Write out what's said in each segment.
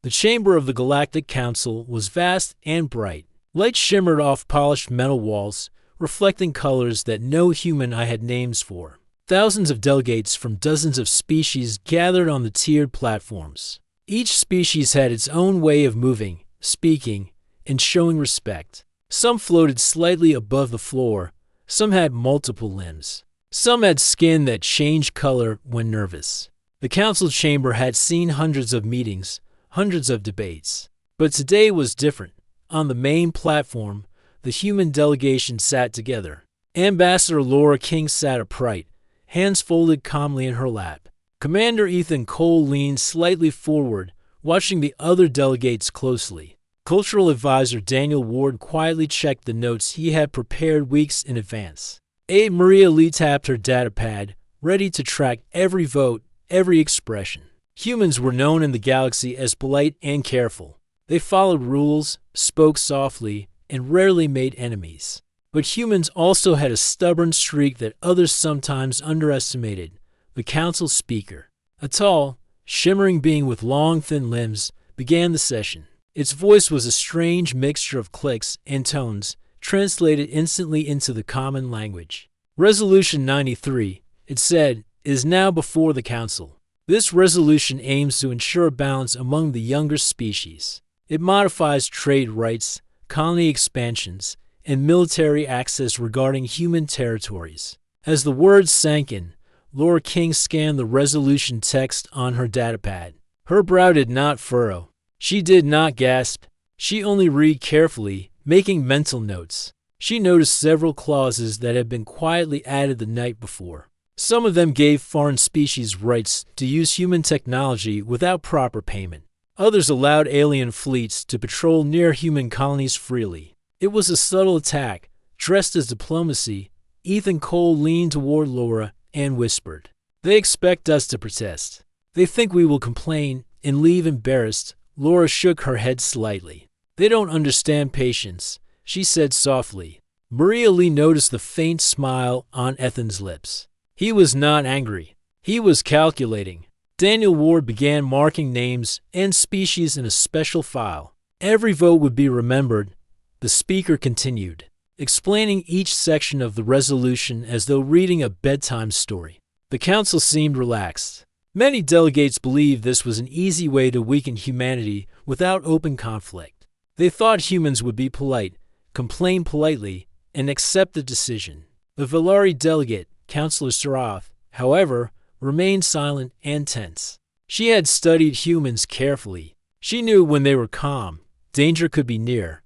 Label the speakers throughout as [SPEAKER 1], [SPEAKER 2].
[SPEAKER 1] The chamber of the Galactic Council was vast and bright. Light shimmered off polished metal walls, reflecting colors that no human eye had names for. Thousands of delegates from dozens of species gathered on the tiered platforms. Each species had its own way of moving, speaking, and showing respect. Some floated slightly above the floor, some had multiple limbs. Some had skin that changed color when nervous. The council chamber had seen hundreds of meetings, hundreds of debates. But today was different. On the main platform, the human delegation sat together. Ambassador Laura King sat upright, hands folded calmly in her lap. Commander Ethan Cole leaned slightly forward, watching the other delegates closely. Cultural advisor Daniel Ward quietly checked the notes he had prepared weeks in advance. Maria Lee tapped her datapad, ready to track every vote, every expression. Humans were known in the galaxy as polite and careful. They followed rules, spoke softly, and rarely made enemies. But humans also had a stubborn streak that others sometimes underestimated. The council speaker, a tall, shimmering being with long, thin limbs, began the session. Its voice was a strange mixture of clicks and tones, translated instantly into the common language. Resolution 93, it said, is now before the council. This resolution aims to ensure balance among the younger species. It modifies trade rights, colony expansions, and military access regarding human territories. As the words sank in, Laura King scanned the resolution text on her datapad. Her brow did not furrow. She did not gasp. She only read carefully, making mental notes. She noticed several clauses that had been quietly added the night before. Some of them gave foreign species rights to use human technology without proper payment. Others allowed alien fleets to patrol near human colonies freely. It was a subtle attack, dressed as diplomacy. Ethan Cole leaned toward Laura and whispered, "They expect us to protest. They think we will complain and leave embarrassed." Laura shook her head slightly. "They don't understand patience," she said softly. Maria Lee noticed the faint smile on Ethan's lips. He was not angry. He was calculating. Daniel Ward began marking names and species in a special file. Every vote would be remembered. The speaker continued, explaining each section of the resolution as though reading a bedtime story. The council seemed relaxed. Many delegates believed this was an easy way to weaken humanity without open conflict. They thought humans would be polite, complain politely, and accept the decision. The Valari delegate, Councillor Sarath, however, remained silent and tense. She had studied humans carefully. She knew when they were calm, danger could be near.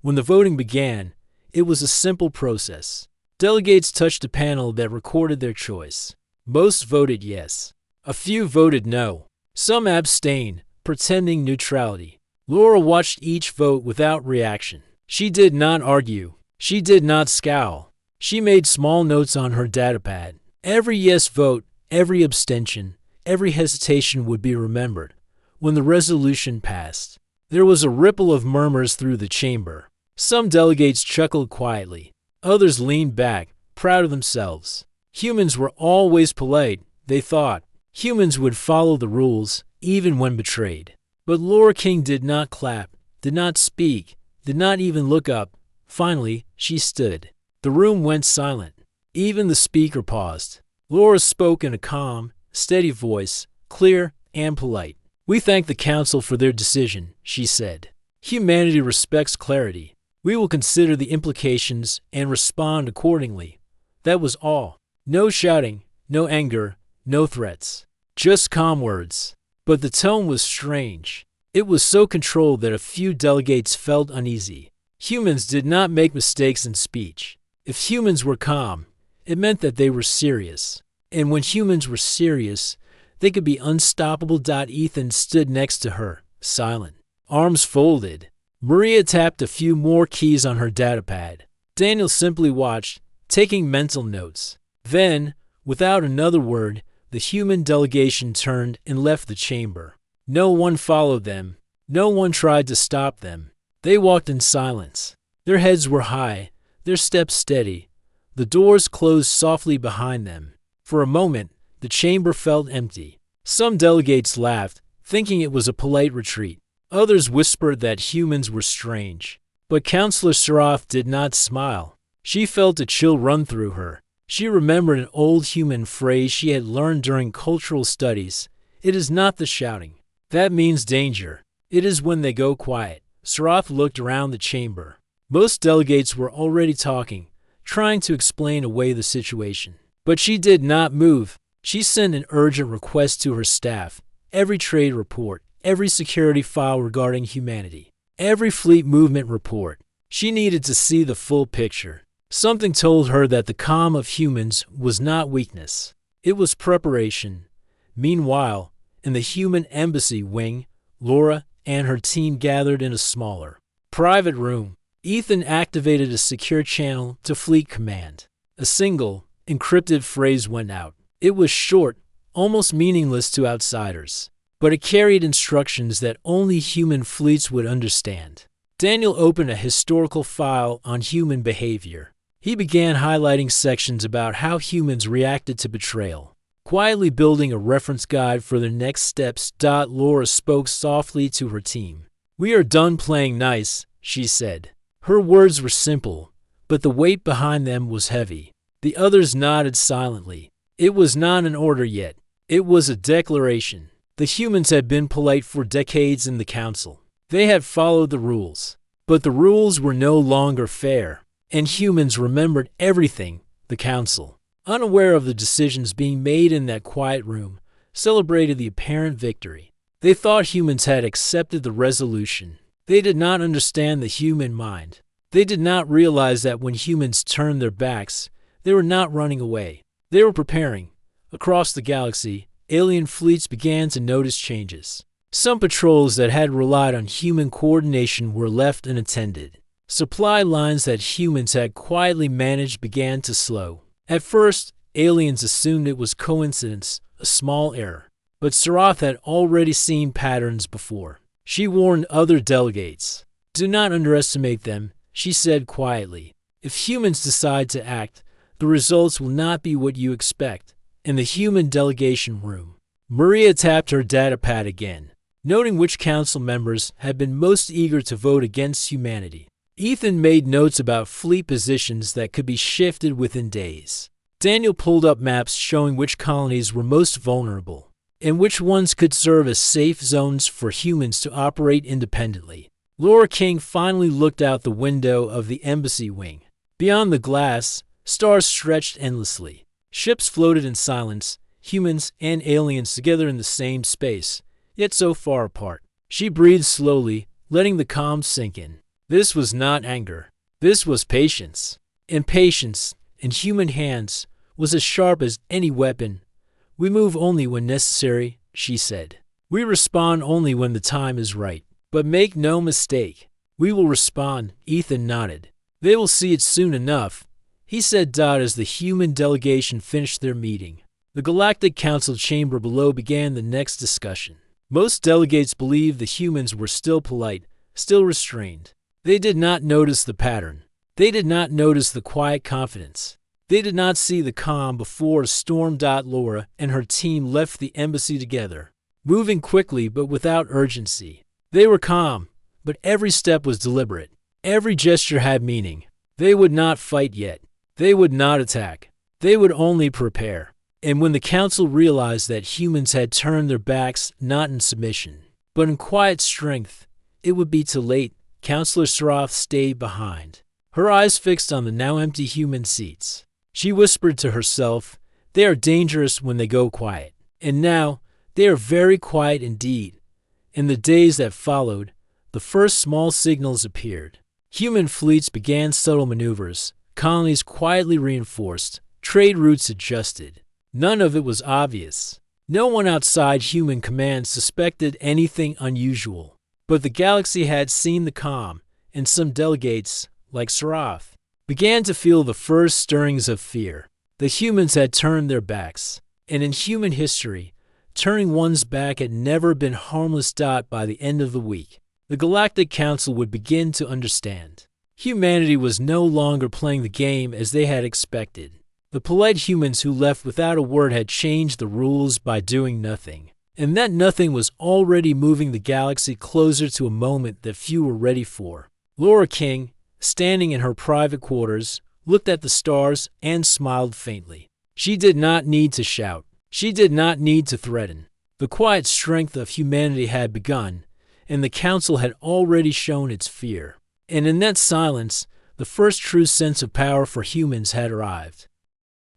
[SPEAKER 1] When the voting began, it was a simple process. Delegates touched a panel that recorded their choice. Most voted yes. A few voted no. Some abstained, pretending neutrality. Laura watched each vote without reaction. She did not argue. She did not scowl. She made small notes on her datapad. Every yes vote, every abstention, every hesitation would be remembered. When the resolution passed, there was a ripple of murmurs through the chamber. Some delegates chuckled quietly. Others leaned back, proud of themselves. Humans were always polite, they thought. Humans would follow the rules, even when betrayed. But Laura King did not clap, did not speak, did not even look up. Finally, she stood. The room went silent. Even the speaker paused. Laura spoke in a calm, steady voice, clear and polite. "We thank the council for their decision," she said. "Humanity respects clarity. We will consider the implications and respond accordingly." That was all. No shouting, no anger, no threats. Just calm words. But the tone was strange. It was so controlled that a few delegates felt uneasy. Humans did not make mistakes in speech. If humans were calm, it meant that they were serious. And when humans were serious, they could be unstoppable. Ethan stood next to her, silent, arms folded. Maria tapped a few more keys on her datapad. Daniel simply watched, taking mental notes. Then, without another word, the human delegation turned and left the chamber. No one followed them. No one tried to stop them. They walked in silence. Their heads were high, their steps steady. The doors closed softly behind them. For a moment, the chamber felt empty. Some delegates laughed, thinking it was a polite retreat. Others whispered that humans were strange. But Counselor Seraph did not smile. She felt a chill run through her. She remembered an old human phrase she had learned during cultural studies. It is not the shouting. That means danger. It is when they go quiet. Seraph looked around the chamber. Most delegates were already talking, trying to explain away the situation. But she did not move. She sent an urgent request to her staff. Every trade report, every security file regarding humanity, every fleet movement report. She needed to see the full picture. Something told her that the calm of humans was not weakness. It was preparation. Meanwhile, in the human embassy wing, Laura and her team gathered in a smaller, private room. Ethan activated a secure channel to Fleet Command. A single, encrypted phrase went out. It was short, almost meaningless to outsiders, but it carried instructions that only human fleets would understand. Daniel opened a historical file on human behavior. He began highlighting sections about how humans reacted to betrayal, quietly building a reference guide for their next steps. Laura spoke softly to her team. "We are done playing nice," she said. Her words were simple, but the weight behind them was heavy. The others nodded silently. It was not an order yet. It was a declaration. The humans had been polite for decades in the council. They had followed the rules. But the rules were no longer fair, and humans remembered everything. The council, unaware of the decisions being made in that quiet room, celebrated the apparent victory. They thought humans had accepted the resolution. They did not understand the human mind. They did not realize that when humans turned their backs, they were not running away. They were preparing. Across the galaxy, alien fleets began to notice changes. Some patrols that had relied on human coordination were left unattended. Supply lines that humans had quietly managed began to slow. At first, aliens assumed it was coincidence, a small error. But Seraph had already seen patterns before. She warned other delegates. "Do not underestimate them," she said quietly. "If humans decide to act, the results will not be what you expect." In the human delegation room, Maria tapped her datapad again, noting which council members had been most eager to vote against humanity. Ethan made notes about fleet positions that could be shifted within days. Daniel pulled up maps showing which colonies were most vulnerable, and which ones could serve as safe zones for humans to operate independently. Laura King finally looked out the window of the embassy wing. Beyond the glass, stars stretched endlessly. Ships floated in silence, humans and aliens together in the same space, yet so far apart. She breathed slowly, letting the calm sink in. This was not anger. This was patience. And patience, in human hands, was as sharp as any weapon. "We move only when necessary," she said. "We respond only when the time is right. But make no mistake, we will respond." Ethan nodded. "They will see it soon enough," he said as the human delegation finished their meeting. The Galactic Council chamber below began the next discussion. Most delegates believed the humans were still polite, still restrained. They did not notice the pattern. They did not notice the quiet confidence. They did not see the calm before a storm. Laura and her team left the embassy together, moving quickly but without urgency. They were calm, but every step was deliberate. Every gesture had meaning. They would not fight yet. They would not attack. They would only prepare. And when the council realized that humans had turned their backs not in submission, but in quiet strength, it would be too late. Counselor Seraph stayed behind, her eyes fixed on the now empty human seats. She whispered to herself, "They are dangerous when they go quiet." And now, they are very quiet indeed. In the days that followed, the first small signals appeared. Human fleets began subtle maneuvers, colonies quietly reinforced, trade routes adjusted. None of it was obvious. No one outside human command suspected anything unusual. But the galaxy had seen the calm, and some delegates, like Seraph, began to feel the first stirrings of fear. The humans had turned their backs, and in human history, turning one's back had never been harmless. By the end of the week, the Galactic Council would begin to understand. Humanity was no longer playing the game as they had expected. The polite humans who left without a word had changed the rules by doing nothing. and that nothing was already moving the galaxy closer to a moment that few were ready for. Laura King, standing in her private quarters, looked at the stars and smiled faintly. She did not need to shout. She did not need to threaten. The quiet strength of humanity had begun, and the Council had already shown its fear. And in that silence, the first true sense of power for humans had arrived.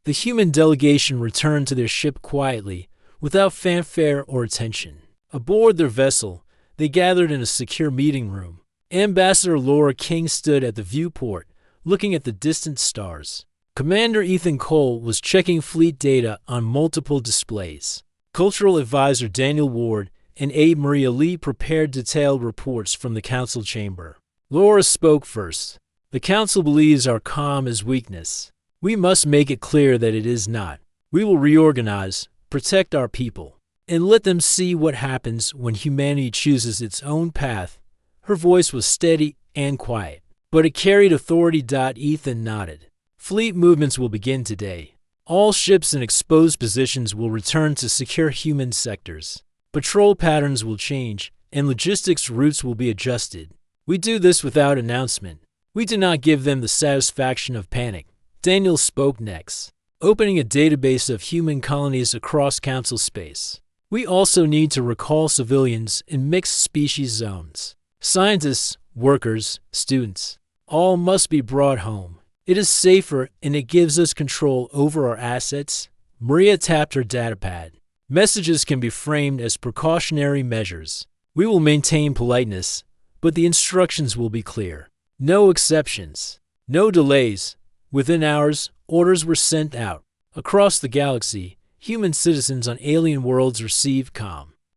[SPEAKER 1] The human delegation returned to their ship quietly, without fanfare or attention. Aboard their vessel, they gathered in a secure meeting room. Ambassador Laura King stood at the viewport, looking at the distant stars. Commander Ethan Cole was checking fleet data on multiple displays. Cultural advisor Daniel Ward and Aide Maria Lee prepared detailed reports from the Council chamber. Laura spoke first. The Council believes our calm is weakness. We must make it clear that it is not. We will reorganize, protect our people, and let them see what happens when humanity chooses its own path. Her voice was steady and quiet, but it carried authority. Ethan nodded. Fleet movements will begin today. All ships in exposed positions will return to secure human sectors. Patrol patterns will change, and logistics routes will be adjusted. We do this without announcement. We do not give them the satisfaction of panic. Daniel spoke next, opening a database of human colonies across Council space. We also need to recall civilians in mixed species zones. Scientists, workers, students, all must be brought home. It is safer and it gives us control over our assets. Maria tapped her datapad. Messages can be framed as precautionary measures. We will maintain politeness, but the instructions will be clear. No exceptions. No delays. Within hours, orders were sent out. Across the galaxy, human citizens on alien worlds received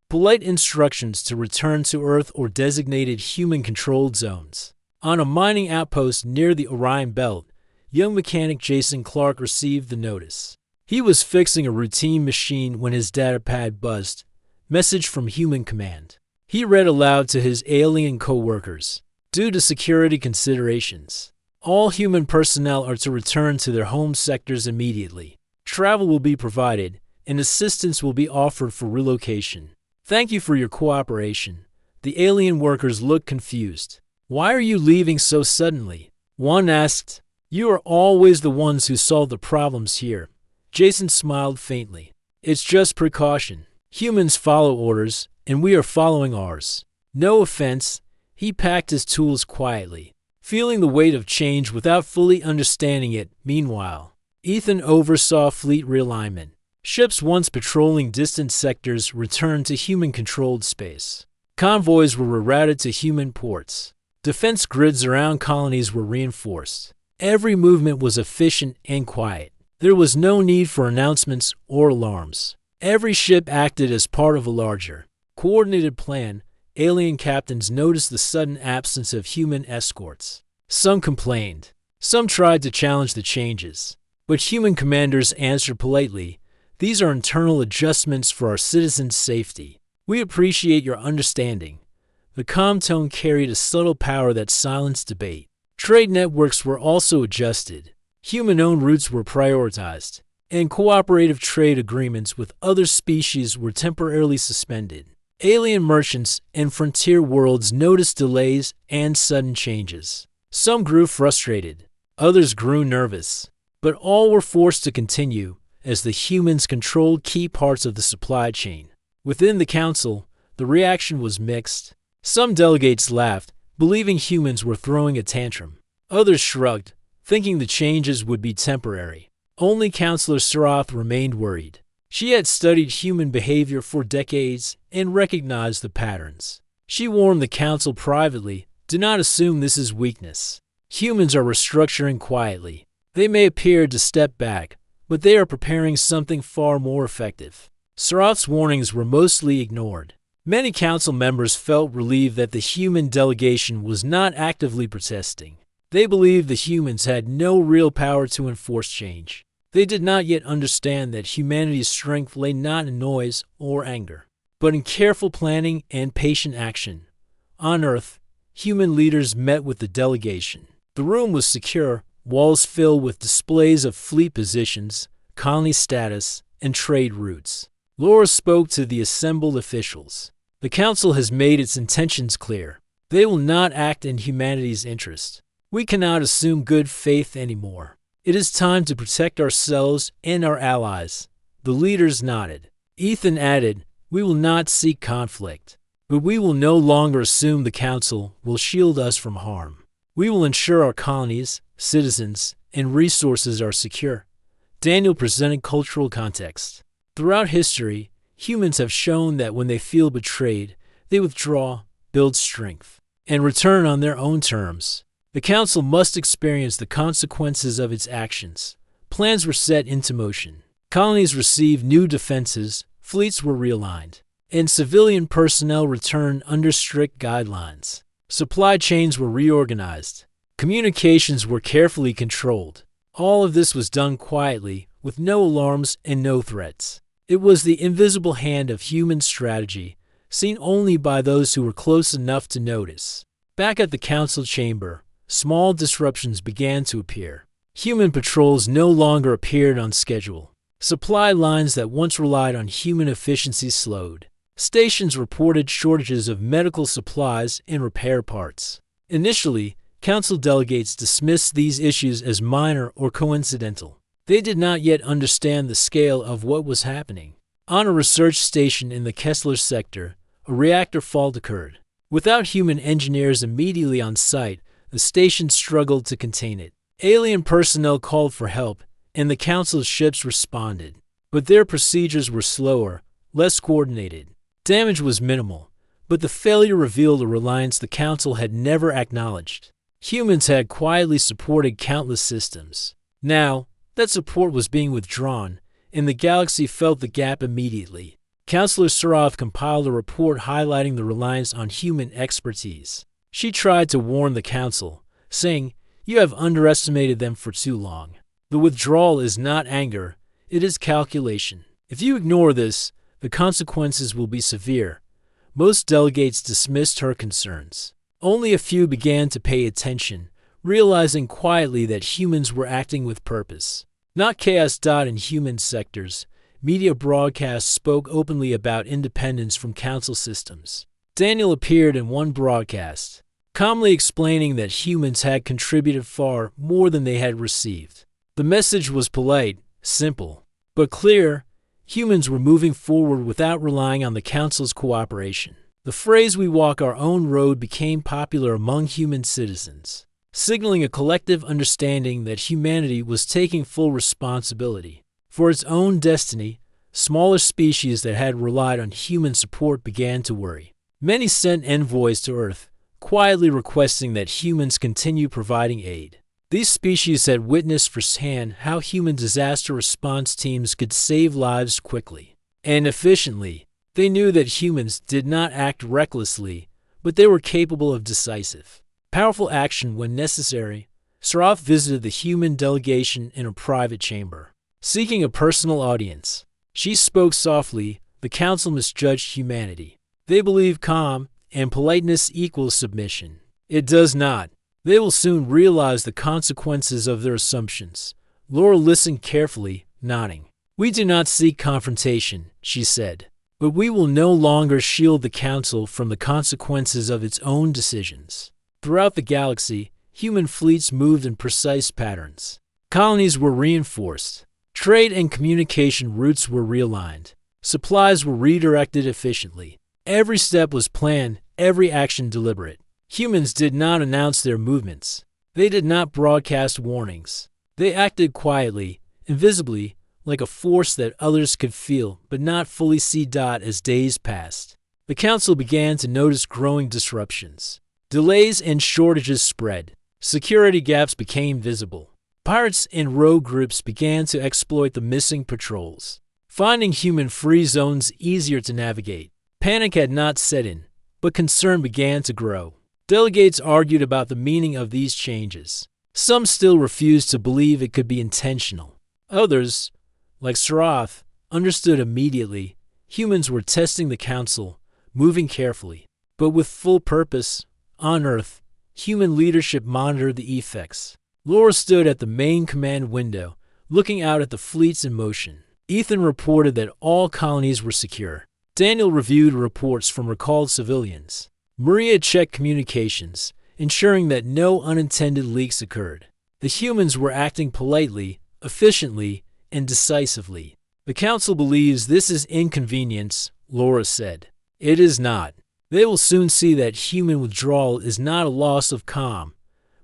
[SPEAKER 1] polite instructions to return to Earth or designated human-controlled zones. On a mining outpost near the Orion Belt, young mechanic Jason Clark received the notice. He was fixing a routine machine when his datapad buzzed. Message from Human Command. He read aloud to his alien co-workers. Due to security considerations, all human personnel are to return to their home sectors immediately. Travel will be provided, and assistance will be offered for relocation. Thank you for your cooperation. The alien workers looked confused. Why are you leaving so suddenly? One asked. You are always the ones who solve the problems here. Jason smiled faintly. It's just precaution. Humans follow orders, and we are following ours. No offense. He packed his tools quietly, feeling the weight of change without fully understanding it. Meanwhile, Ethan oversaw fleet realignment. Ships once patrolling distant sectors returned to human-controlled space. Convoys were rerouted to human ports. Defense grids around colonies were reinforced. Every movement was efficient and quiet. There was no need for announcements or alarms. Every ship acted as part of a larger, coordinated plan. Alien captains noticed the sudden absence of human escorts. Some complained. Some tried to challenge the changes. But human commanders answered politely, "These are internal adjustments for our citizens' safety. We appreciate your understanding." The calm tone carried a subtle power that silenced debate. Trade networks were also adjusted. Human-owned routes were prioritized, and cooperative trade agreements with other species were temporarily suspended. Alien merchants and frontier worlds noticed delays and sudden changes. Some grew frustrated, others grew nervous, but all were forced to continue as the humans controlled key parts of the supply chain. Within the Council, the reaction was mixed. Some delegates laughed, believing humans were throwing a tantrum. Others shrugged, thinking the changes would be temporary. Only Counselor Sarath remained worried. She had studied human behavior for decades and recognized the patterns. She warned the Council privately, "Do not assume this is weakness. Humans are restructuring quietly. They may appear to step back, but they are preparing something far more effective." Sarath's warnings were mostly ignored. Many Council members felt relieved that the human delegation was not actively protesting. They believed the humans had no real power to enforce change. They did not yet understand that humanity's strength lay not in noise or anger, but in careful planning and patient action. On Earth, human leaders met with the delegation. The room was secure, walls filled with displays of fleet positions, colony status, and trade routes. Laura spoke to the assembled officials. The Council has made its intentions clear. They will not act in humanity's interest. We cannot assume good faith anymore. It is time to protect ourselves and our allies. The leaders nodded. Ethan added, "We will not seek conflict, but we will no longer assume the Council will shield us from harm. We will ensure our colonies, citizens, and resources are secure." Daniel presented cultural context. Throughout history, humans have shown that when they feel betrayed, they withdraw, build strength, and return on their own terms. The Council must experience the consequences of its actions. Plans were set into motion. Colonies received new defenses, fleets were realigned, and civilian personnel returned under strict guidelines. Supply chains were reorganized. Communications were carefully controlled. All of this was done quietly, with no alarms and no threats. It was the invisible hand of human strategy, seen only by those who were close enough to notice. Back at the council chamber, small disruptions began to appear. Human patrols no longer appeared on schedule. Supply lines that once relied on human efficiency slowed. Stations reported shortages of medical supplies and repair parts. Initially, council delegates dismissed these issues as minor or coincidental. They did not yet understand the scale of what was happening. On a research station in the Kessler sector, a reactor fault occurred. Without human engineers immediately on site, the station struggled to contain it. Alien personnel called for help, and the council's ships responded. But their procedures were slower, less coordinated. Damage was minimal, but the failure revealed a reliance the council had never acknowledged. Humans had quietly supported countless systems. Now, that support was being withdrawn, and the galaxy felt the gap immediately. Counselor Suroth compiled a report highlighting the reliance on human expertise. She tried to warn the council, saying, "You have underestimated them for too long. The withdrawal is not anger, it is calculation. If you ignore this, the consequences will be severe." Most delegates dismissed her concerns. Only a few began to pay attention, realizing quietly that humans were acting with purpose. Not chaos. In human sectors, media broadcasts spoke openly about independence from council systems. Daniel appeared in one broadcast, calmly explaining that humans had contributed far more than they had received. The message was polite, simple, but clear. Humans were moving forward without relying on the council's cooperation. The phrase "we walk our own road" became popular among human citizens, signaling a collective understanding that humanity was taking full responsibility for its own destiny. Smaller species that had relied on human support began to worry. Many sent envoys to Earth, quietly requesting that humans continue providing aid. These species had witnessed firsthand how human disaster response teams could save lives quickly and efficiently. They knew that humans did not act recklessly, but they were capable of decisive, powerful action when necessary. Suroth visited the human delegation in a private chamber, seeking a personal audience. She spoke softly. The council misjudged humanity. They believe calm and politeness equals submission. It does not. They will soon realize the consequences of their assumptions. Laura listened carefully, nodding. "We do not seek confrontation," she said, "but we will no longer shield the council from the consequences of its own decisions." Throughout the galaxy, human fleets moved in precise patterns. Colonies were reinforced. Trade and communication routes were realigned. Supplies were redirected efficiently. Every step was planned, every action deliberate. Humans did not announce their movements. They did not broadcast warnings. They acted quietly, invisibly, like a force that others could feel but not fully see. As days passed, the council began to notice growing disruptions. Delays and shortages spread. Security gaps became visible. Pirates and rogue groups began to exploit the missing patrols, finding human free zones easier to navigate. Panic had not set in, but concern began to grow. Delegates argued about the meaning of these changes. Some still refused to believe it could be intentional. Others, like Suroth, understood immediately. Humans were testing the council, moving carefully, but with full purpose. On Earth, human leadership monitored the effects. Laura stood at the main command window, looking out at the fleets in motion. Ethan reported that all colonies were secure. Daniel reviewed reports from recalled civilians. Maria checked communications, ensuring that no unintended leaks occurred. The humans were acting politely, efficiently, and decisively. The Council believes this is inconvenience, Laura said. It is not. They will soon see that human withdrawal is not a loss of calm,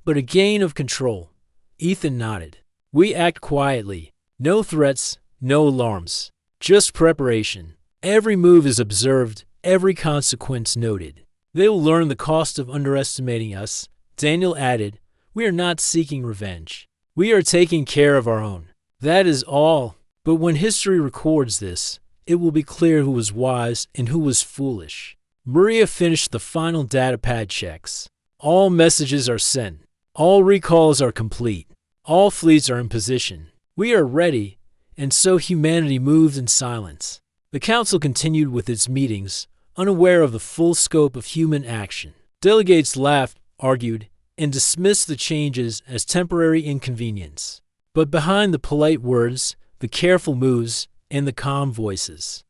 [SPEAKER 1] but a gain of control. Ethan nodded. We act quietly. No threats, no alarms. Just preparation. Every move is observed, every consequence noted. They will learn the cost of underestimating us. Daniel added, we are not seeking revenge. We are taking care of our own. That is all. But when history records this, it will be clear who was wise and who was foolish. Maria finished the final datapad checks. All messages are sent. All recalls are complete. All fleets are in position. We are ready, and so humanity moved in silence. The Council continued with its meetings, unaware of the full scope of human action. Delegates laughed, argued, and dismissed the changes as temporary inconvenience. But behind the polite words, the careful moves, and the calm voices.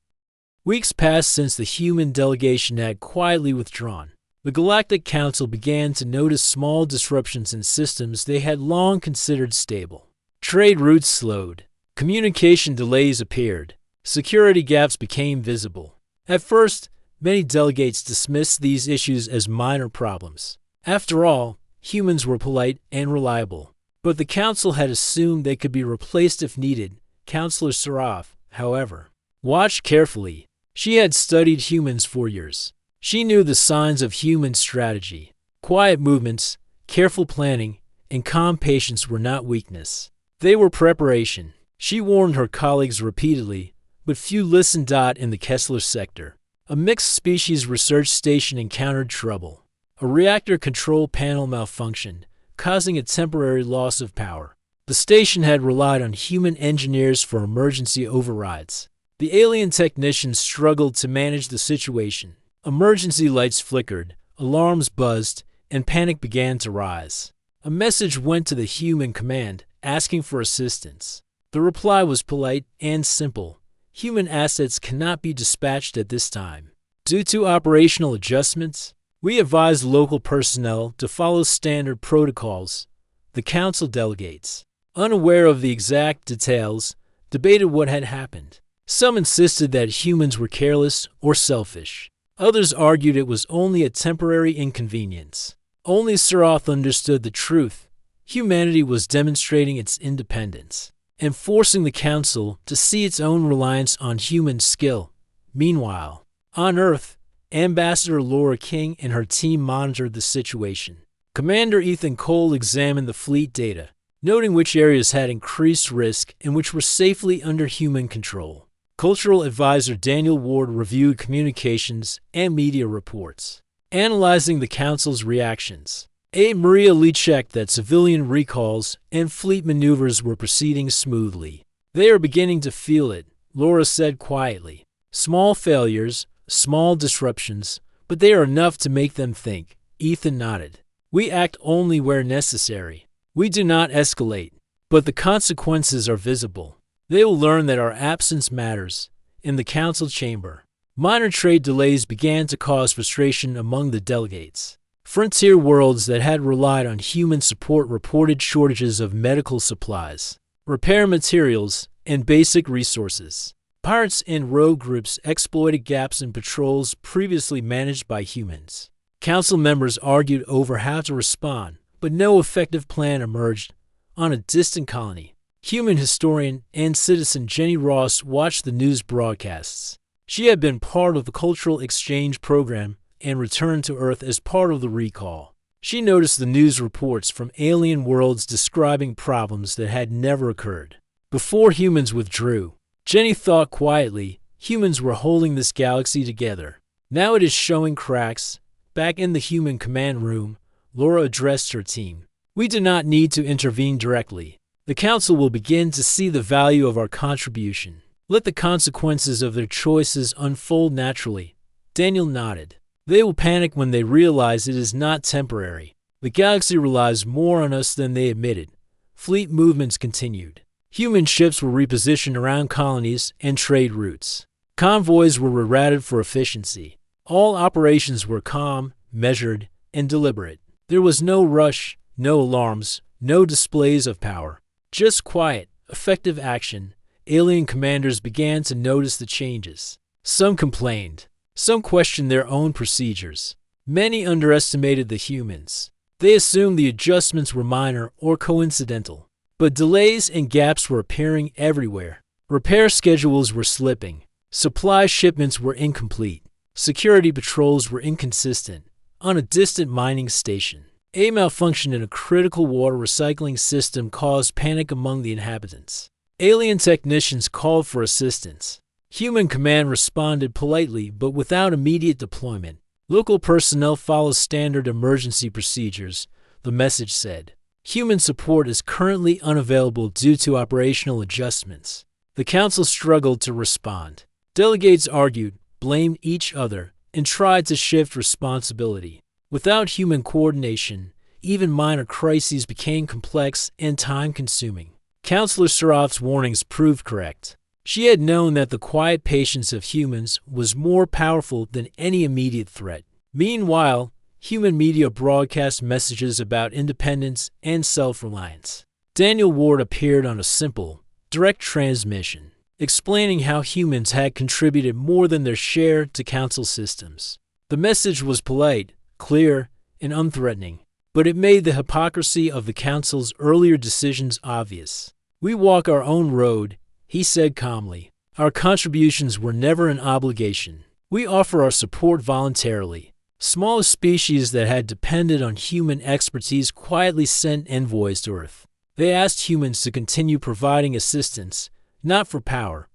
[SPEAKER 1] Weeks passed since the human delegation had quietly withdrawn. The Galactic Council began to notice small disruptions in systems they had long considered stable. Trade routes slowed. Communication delays appeared. Security gaps became visible. At first, many delegates dismissed these issues as minor problems. After all, humans were polite and reliable. But the Council had assumed they could be replaced if needed. Counselor Seraph, however, watched carefully. She had studied humans for years. She knew the signs of human strategy. Quiet movements, careful planning, and calm patience were not weakness. They were preparation. She warned her colleagues repeatedly, but few listened. In the Kessler sector, a mixed species research station encountered trouble. A reactor control panel malfunctioned, causing a temporary loss of power. The station had relied on human engineers for emergency overrides. The alien technicians struggled to manage the situation. Emergency lights flickered, alarms buzzed, and panic began to rise. A message went to the human command, asking for assistance. The reply was polite and simple. Human assets cannot be dispatched at this time. Due to operational adjustments, we advise local personnel to follow standard protocols. The Council delegates, unaware of the exact details, debated what had happened. Some insisted that humans were careless or selfish. Others argued it was only a temporary inconvenience. Only Serath understood the truth. Humanity was demonstrating its independence and forcing the Council to see its own reliance on human skill. Meanwhile, on Earth, Ambassador Laura King and her team monitored the situation. Commander Ethan Cole examined the fleet data, noting which areas had increased risk and which were safely under human control. Cultural Advisor Daniel Ward reviewed communications and media reports, analyzing the Council's reactions. Maria Lee checked that civilian recalls and fleet maneuvers were proceeding smoothly. They are beginning to feel it, Laura said quietly. Small failures, small disruptions, but they are enough to make them think. Ethan nodded. We act only where necessary. We do not escalate, but the consequences are visible. They will learn that our absence matters. In the Council chamber, minor trade delays began to cause frustration among the delegates. Frontier worlds that had relied on human support reported shortages of medical supplies, repair materials, and basic resources. Pirates and rogue groups exploited gaps in patrols previously managed by humans. Council members argued over how to respond, but no effective plan emerged. On a distant colony, human historian and citizen Jenny Ross watched the news broadcasts. She had been part of the cultural exchange program and returned to Earth as part of the recall. She noticed the news reports from alien worlds describing problems that had never occurred. Before humans withdrew, Jenny thought quietly, humans were holding this galaxy together. Now it is showing cracks. Back in the human command room, Laura addressed her team. We do not need to intervene directly. The Council will begin to see the value of our contribution. Let the consequences of their choices unfold naturally. Daniel nodded. They will panic when they realize it is not temporary. The galaxy relies more on us than they admitted. Fleet movements continued. Human ships were repositioned around colonies and trade routes. Convoys were rerouted for efficiency. All operations were calm, measured, and deliberate. There was no rush, no alarms, no displays of power. Just quiet, effective action. Alien commanders began to notice the changes. Some complained. Some questioned their own procedures. Many underestimated the humans. They assumed the adjustments were minor or coincidental. But delays and gaps were appearing everywhere. Repair schedules were slipping. Supply shipments were incomplete. Security patrols were inconsistent. On a distant mining station, a malfunction in a critical water recycling system caused panic among the inhabitants. Alien technicians called for assistance. Human command responded politely but without immediate deployment. Local personnel follow standard emergency procedures, the message said. Human support is currently unavailable due to operational adjustments. The council struggled to respond. Delegates argued, blamed each other, and tried to shift responsibility. Without human coordination, even minor crises became complex and time-consuming. Counselor Sarath's warnings proved correct. She had known that the quiet patience of humans was more powerful than any immediate threat. Meanwhile, human media broadcast messages about independence and self-reliance. Daniel Ward appeared on a simple, direct transmission, explaining how humans had contributed more than their share to council systems. The message was polite, clear, and unthreatening, but it made the hypocrisy of the council's earlier decisions obvious. "We walk our own road," he said calmly. "Our contributions were never an obligation. We offer our support voluntarily." Small species that had depended on human expertise quietly sent envoys to Earth. They asked humans to continue providing assistance, not for power,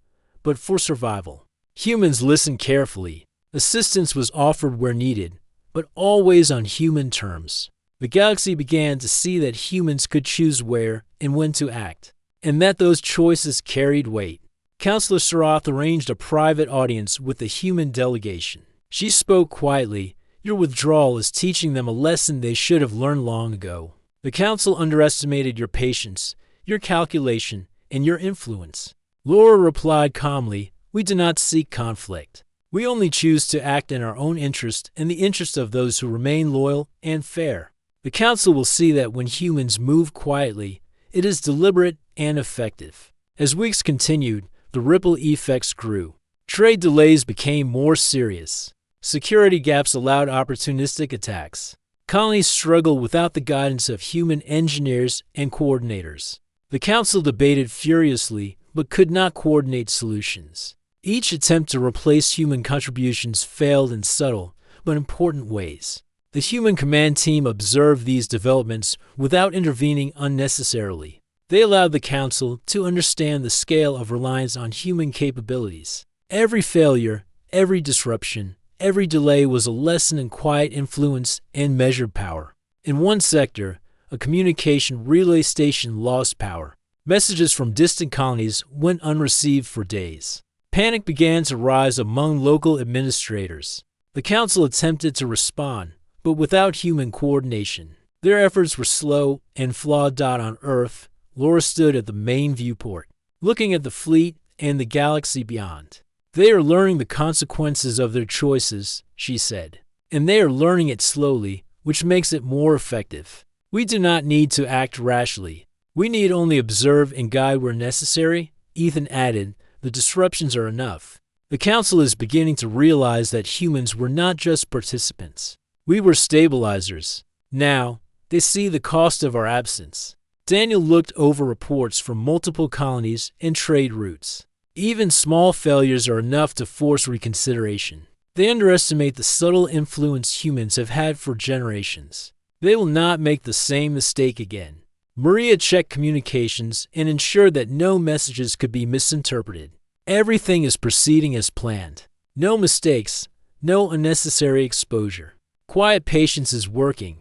[SPEAKER 1] but for survival. Humans listened carefully. Assistance was offered where needed, but always on human terms. The galaxy began to see that humans could choose where and when to act, and that those choices carried weight. Counselor Sarath arranged a private audience with the human delegation. She spoke quietly. "Your withdrawal is teaching them a lesson they should have learned long ago. The council underestimated your patience, your calculation, and your influence." Laura replied calmly, "We do not seek conflict. We only choose to act in our own interest and the interest of those who remain loyal and fair." The council will see that when humans move quietly, it is deliberate and effective. As weeks continued, the ripple effects grew. Trade delays became more serious. Security gaps allowed opportunistic attacks. Colonies struggled without the guidance of human engineers and coordinators. The council debated furiously but could not coordinate solutions. Each attempt to replace human contributions failed in subtle but important ways. The human command team observed these developments without intervening unnecessarily. They allowed the council to understand the scale of reliance on human capabilities. Every failure, every disruption, every delay was a lesson in quiet influence and measured power. In one sector, a communication relay station lost power. Messages from distant colonies went unreceived for days. Panic began to rise among local administrators. The council attempted to respond, but without human coordination. Their efforts were slow and flawed. On Earth, Laura stood at the main viewport, looking at the fleet and the galaxy beyond. "They are learning the consequences of their choices," she said, "and they are learning it slowly, which makes it more effective. We do not need to act rashly. We need only observe and guide where necessary." Ethan added, "The disruptions are enough." The council is beginning to realize that humans were not just participants. We were stabilizers. Now, they see the cost of our absence. Daniel looked over reports from multiple colonies and trade routes. Even small failures are enough to force reconsideration. They underestimate the subtle influence humans have had for generations. They will not make the same mistake again. Maria checked communications and ensured that no messages could be misinterpreted. Everything is proceeding as planned. No mistakes, no unnecessary exposure. Quiet patience is working.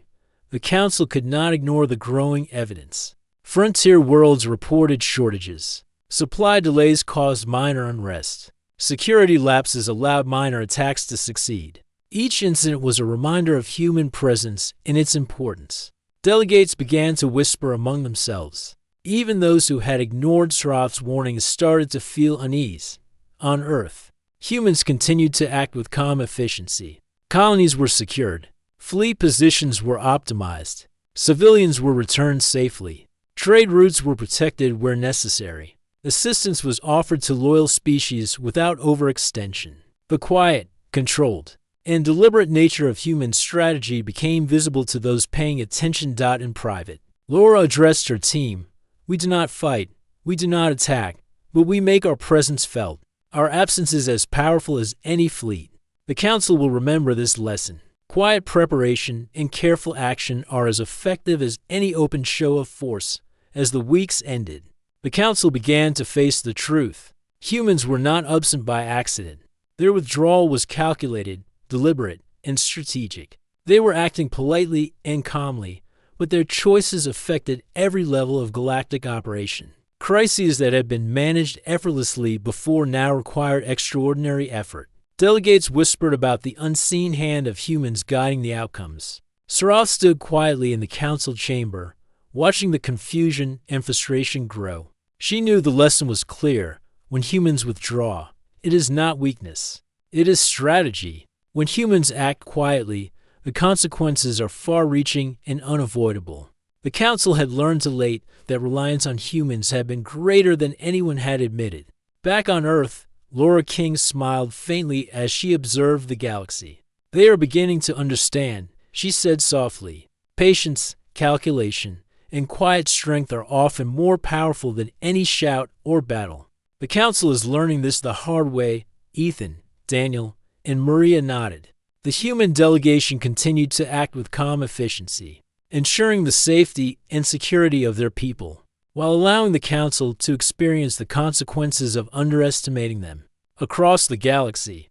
[SPEAKER 1] The council could not ignore the growing evidence. Frontier worlds reported shortages. Supply delays caused minor unrest. Security lapses allowed minor attacks to succeed. Each incident was a reminder of human presence and its importance. Delegates began to whisper among themselves. Even those who had ignored Sraf's warnings started to feel unease. On Earth, humans continued to act with calm efficiency. Colonies were secured. Fleet positions were optimized. Civilians were returned safely. Trade routes were protected where necessary. Assistance was offered to loyal species without overextension. The quiet, controlled, and deliberate nature of human strategy became visible to those paying attention. In private, Laura addressed her team. We do not fight, we do not attack, but we make our presence felt. Our absence is as powerful as any fleet. The Council will remember this lesson. Quiet preparation and careful action are as effective as any open show of force. As the weeks ended, the Council began to face the truth. Humans were not absent by accident. Their withdrawal was calculated, deliberate, and strategic. They were acting politely and calmly, but their choices affected every level of galactic operation. Crises that had been managed effortlessly before now required extraordinary effort. Delegates whispered about the unseen hand of humans guiding the outcomes. Sraf stood quietly in the council chamber, watching the confusion and frustration grow. She knew the lesson was clear. When humans withdraw, it is not weakness. It is strategy. When humans act quietly, the consequences are far-reaching and unavoidable. The Council had learned too late that reliance on humans had been greater than anyone had admitted. Back on Earth, Laura King smiled faintly as she observed the galaxy. They are beginning to understand, she said softly. Patience, calculation, and quiet strength are often more powerful than any shout or battle. The Council is learning this the hard way. Ethan, Daniel, and Maria nodded. The human delegation continued to act with calm efficiency, ensuring the safety and security of their people, while allowing the Council to experience the consequences of underestimating them. Across the galaxy,